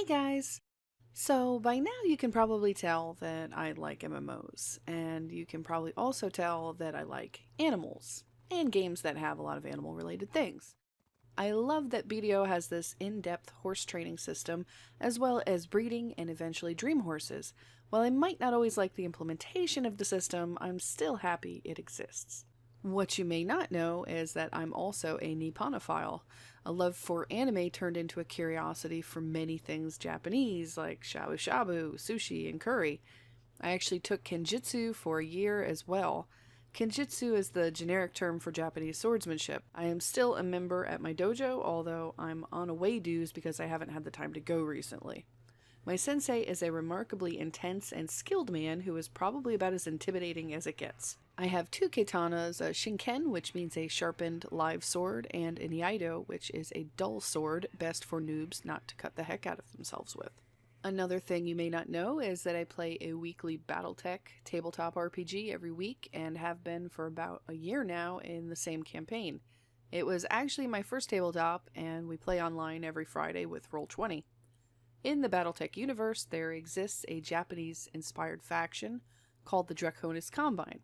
Hey guys! So by now you can probably tell that I like MMOs, and you can probably also tell that I like animals, and games that have a lot of animal related things. I love that BDO has this in-depth horse training system, as well as breeding and eventually dream horses. While I might not always like the implementation of the system, I'm still happy it exists. What you may not know is that I'm also a Nipponophile. A love for anime turned into a curiosity for many things Japanese, like shabu shabu, sushi, and curry. I actually took kenjutsu for a year as well. Kenjutsu is the generic term for Japanese swordsmanship. I am still a member at my dojo, although I'm on away dues because I haven't had the time to go recently. My sensei is a remarkably intense and skilled man who is probably about as intimidating as it gets. I have two katanas, a shinken, which means a sharpened live sword, and an iaido, which is a dull sword, best for noobs not to cut the heck out of themselves with. Another thing you may not know is that I play a weekly Battletech tabletop RPG every week and have been for about a year now in the same campaign. It was actually my first tabletop, and we play online every Friday with Roll20. In the Battletech universe, there exists a Japanese-inspired faction called the Draconis Combine.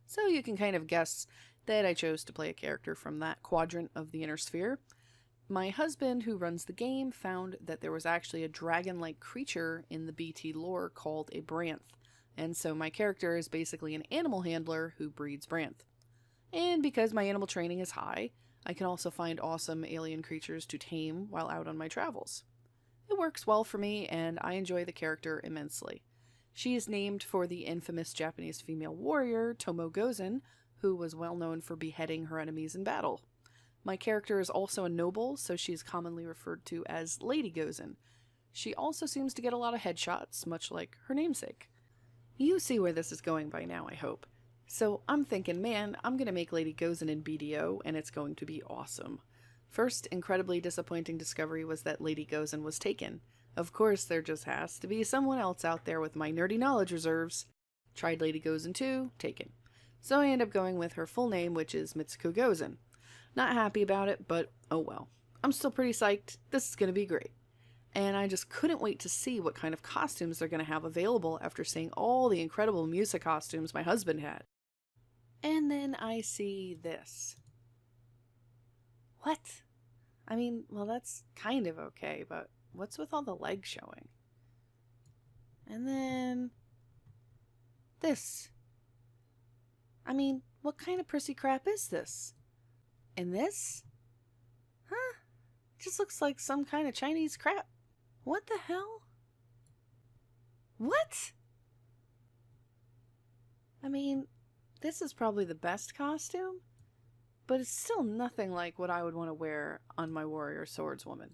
So you can kind of guess that I chose to play a character from that quadrant of the inner sphere. My husband, who runs the game, found that there was actually a dragon-like creature in the BT lore called a Branth, and so my character is basically an animal handler who breeds Branth. And because my animal training is high, I can also find awesome alien creatures to tame while out on my travels. It works well for me, and I enjoy the character immensely. She is named for the infamous Japanese female warrior, Tomo Gozen, who was well known for beheading her enemies in battle. My character is also a noble, so she is commonly referred to as Lady Gozen. She also seems to get a lot of headshots, much like her namesake. You see where this is going by now, I hope. So I'm thinking, man, I'm gonna make Lady Gozen in BDO, and it's going to be awesome. First incredibly disappointing discovery was that Lady Gozen was taken. Of course, there just has to be someone else out there with my nerdy knowledge reserves. Tried Lady Gozen 2, taken. So I end up going with her full name, which is Mitsuko Gozen. Not happy about it, but oh well. I'm still pretty psyched. This is gonna be great. And I just couldn't wait to see what kind of costumes they're gonna have available after seeing all the incredible music costumes my husband had. And then I see this. What? I mean, well, that's kind of okay, but what's with all the legs showing? And then this. I mean, what kind of prissy crap is this? And this? Huh? Just looks like some kind of Chinese crap. What the hell? What? I mean, this is probably the best costume, but it's still nothing like what I would want to wear on my warrior swordswoman.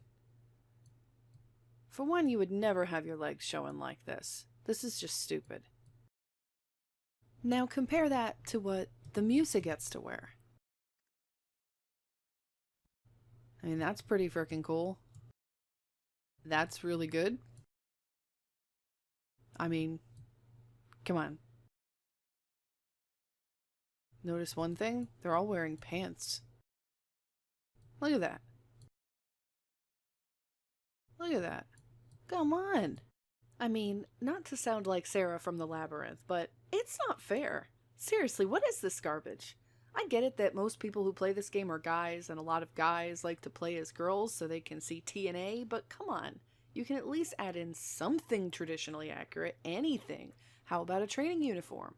For one, you would never have your legs showing like this. This is just stupid. Now compare that to what the Musa gets to wear. I mean, that's pretty freaking cool. That's really good. I mean, come on. Notice one thing? They're all wearing pants. Look at that. Look at that. Come on. I mean, not to sound like Sarah from the Labyrinth, but it's not fair. Seriously, what is this garbage? I get it that most people who play this game are guys, and a lot of guys like to play as girls so they can see TNA, but come on. You can at least add in something traditionally accurate, anything. How about a training uniform?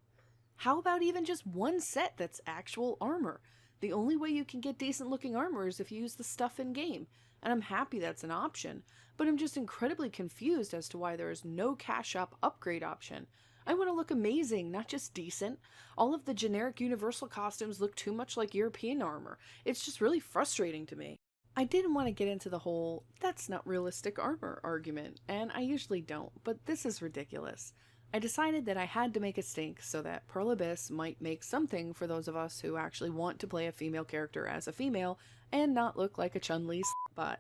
How about even just one set that's actual armor? The only way you can get decent looking armor is if you use the stuff in game, and I'm happy that's an option, but I'm just incredibly confused as to why there is no cash up upgrade option. I want to look amazing, not just decent. All of the generic universal costumes look too much like European armor. It's just really frustrating to me. I didn't want to get into the whole "that's not realistic armor" argument, and I usually don't, but this is ridiculous. I decided that I had to make a stink so that Pearl Abyss might make something for those of us who actually want to play a female character as a female and not look like a Chun-Li bot.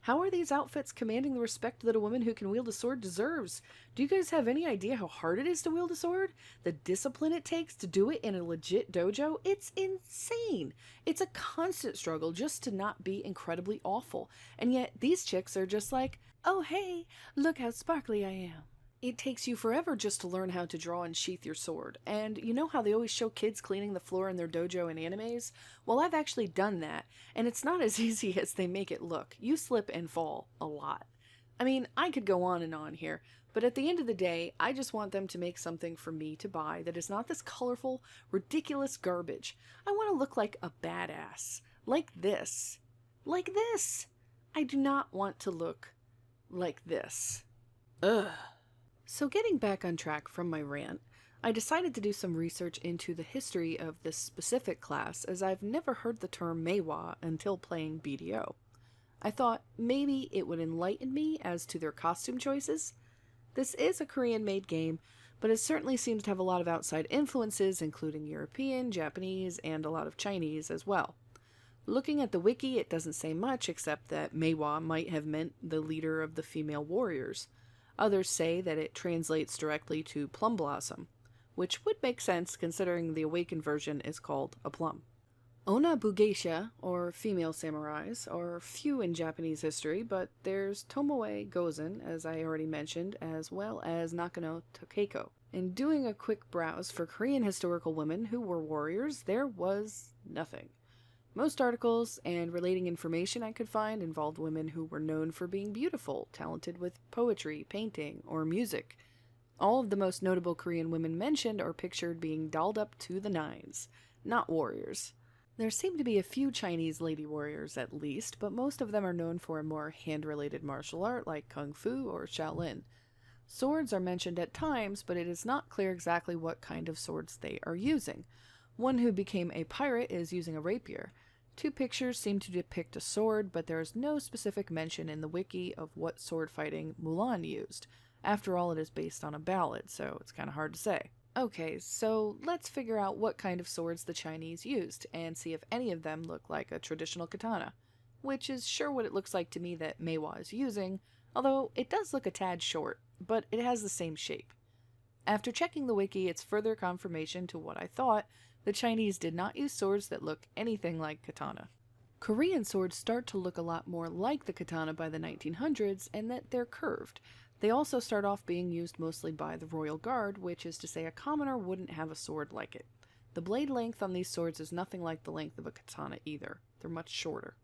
How are these outfits commanding the respect that a woman who can wield a sword deserves? Do you guys have any idea how hard it is to wield a sword? The discipline it takes to do it in a legit dojo? It's insane. It's a constant struggle just to not be incredibly awful. And yet these chicks are just like, Oh hey, look how sparkly I am. It takes you forever just to learn how to draw and sheath your sword, and you know how they always show kids cleaning the floor in their dojo in animes? Well, I've actually done that, and it's not as easy as they make it look. You slip and fall a lot. I mean, I could go on and on here, but at the end of the day, I just want them to make something for me to buy that is not this colorful, ridiculous garbage. I want to look like a badass. Like this. Like this! I do not want to look like this. Ugh. So getting back on track from my rant, I decided to do some research into the history of this specific class as I've never heard the term Maehwa until playing BDO. I thought maybe it would enlighten me as to their costume choices. This is a Korean-made game, but it certainly seems to have a lot of outside influences, including European, Japanese, and a lot of Chinese as well. Looking at the wiki, it doesn't say much except that Maehwa might have meant the leader of the female warriors. Others say that it translates directly to plum blossom, which would make sense considering the awakened version is called a plum. Ona Bugeisha, or female samurais, are few in Japanese history, but there's Tomoe Gozen, as I already mentioned, as well as Nakano Tokeiko. In doing a quick browse for Korean historical women who were warriors, there was nothing. Most articles and relating information I could find involved women who were known for being beautiful, talented with poetry, painting, or music. All of the most notable Korean women mentioned are pictured being dolled up to the nines, not warriors. There seem to be a few Chinese lady warriors at least, but most of them are known for a more hand-related martial art like Kung Fu or Shaolin. Swords are mentioned at times, but it is not clear exactly what kind of swords they are using. One who became a pirate is using a rapier. Two pictures seem to depict a sword, but there is no specific mention in the wiki of what sword fighting Mulan used. After all, it is based on a ballad, so it's kind of hard to say. Okay, so let's figure out what kind of swords the Chinese used, and see if any of them look like a traditional katana, which is sure what it looks like to me that Maehwa is using, although it does look a tad short, but it has the same shape. After checking the wiki, it's further confirmation to what I thought. The Chinese did not use swords that look anything like katana. Korean swords start to look a lot more like the katana by the 1900s, and that they're curved. They also start off being used mostly by the Royal Guard, which is to say a commoner wouldn't have a sword like it. The blade length on these swords is nothing like the length of a katana either. They're much shorter.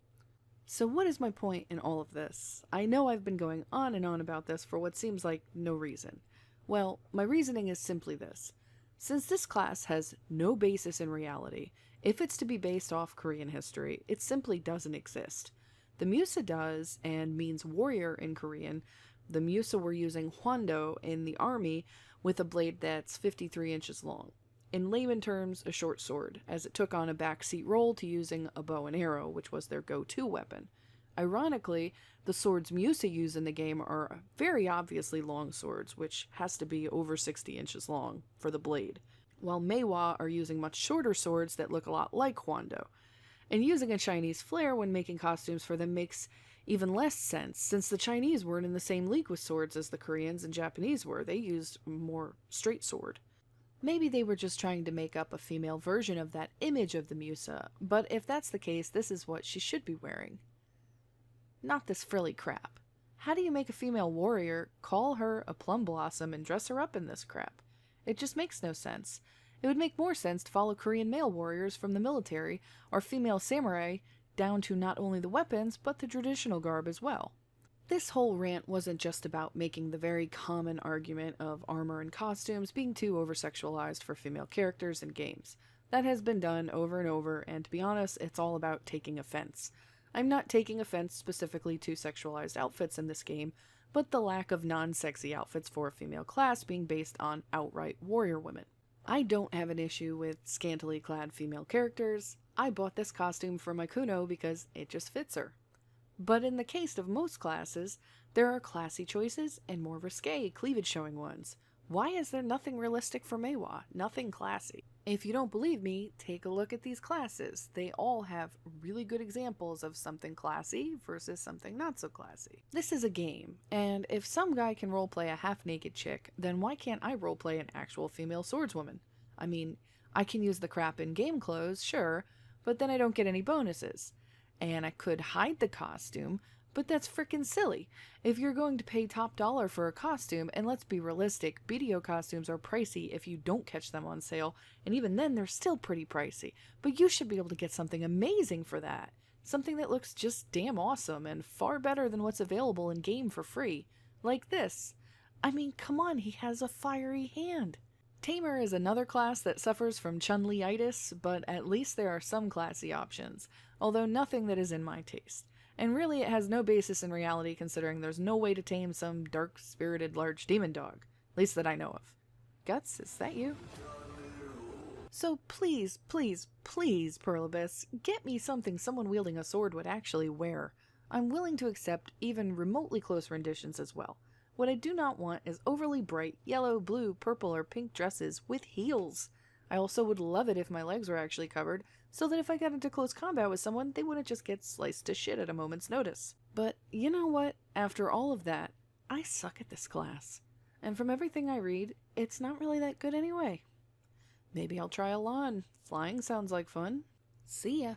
So what is my point in all of this? I know I've been going on and on about this for what seems like no reason. Well, my reasoning is simply this. Since this class has no basis in reality, if it's to be based off Korean history, it simply doesn't exist. The Musa does, and means warrior in Korean. The Musa were using hwando in the army with a blade that's 53 inches long. In layman terms, a short sword, as it took on a backseat role to using a bow and arrow, which was their go-to weapon. Ironically, the swords Musa use in the game are very obviously long swords, which has to be over 60 inches long for the blade, while Maehwa are using much shorter swords that look a lot like hwando. And using a Chinese flair when making costumes for them makes even less sense, since the Chinese weren't in the same league with swords as the Koreans and Japanese were. They used more straight sword. Maybe they were just trying to make up a female version of that image of the Musa, but if that's the case, this is what she should be wearing. Not this frilly crap. How do you make a female warrior, call her a plum blossom, and dress her up in this crap? It just makes no sense. It would make more sense to follow Korean male warriors from the military, or female samurai, down to not only the weapons, but the traditional garb as well. This whole rant wasn't just about making the very common argument of armor and costumes being too over-sexualized for female characters in games. That has been done over and over, and to be honest, it's all about taking offense. I'm not taking offense specifically to sexualized outfits in this game, but the lack of non-sexy outfits for a female class being based on outright warrior women. I don't have an issue with scantily clad female characters. I bought this costume for my Kuno because it just fits her. But in the case of most classes, there are classy choices and more risque, cleavage-showing ones. Why is there nothing realistic for Maehwa? Nothing classy. If you don't believe me, take a look at these classes. They all have really good examples of something classy versus something not so classy. This is a game, and if some guy can roleplay a half-naked chick, then why can't I roleplay an actual female swordswoman? I mean, I can use the crap in game clothes, sure, but then I don't get any bonuses. And I could hide the costume, But that's frickin' silly. If you're going to pay top dollar for a costume, and let's be realistic, BDO costumes are pricey if you don't catch them on sale, and even then they're still pretty pricey. But you should be able to get something amazing for that. Something that looks just damn awesome and far better than what's available in game for free. Like this. I mean, come on, he has a fiery hand. Tamer is another class that suffers from Chun-Li-itis, but at least there are some classy options, although nothing that is in my taste. And really it has no basis in reality considering there's no way to tame some dark-spirited large demon dog, at least that I know of. Guts, is that you? So please, please, please, Pearlibus, get me something someone wielding a sword would actually wear. I'm willing to accept even remotely close renditions as well. What I do not want is overly bright yellow, blue, purple, or pink dresses with heels. I also would love it if my legs were actually covered, so that if I got into close combat with someone, they wouldn't just get sliced to shit at a moment's notice. But you know what? After all of that, I suck at this class. And from everything I read, it's not really that good anyway. Maybe I'll try a lawn. Flying sounds like fun. See ya.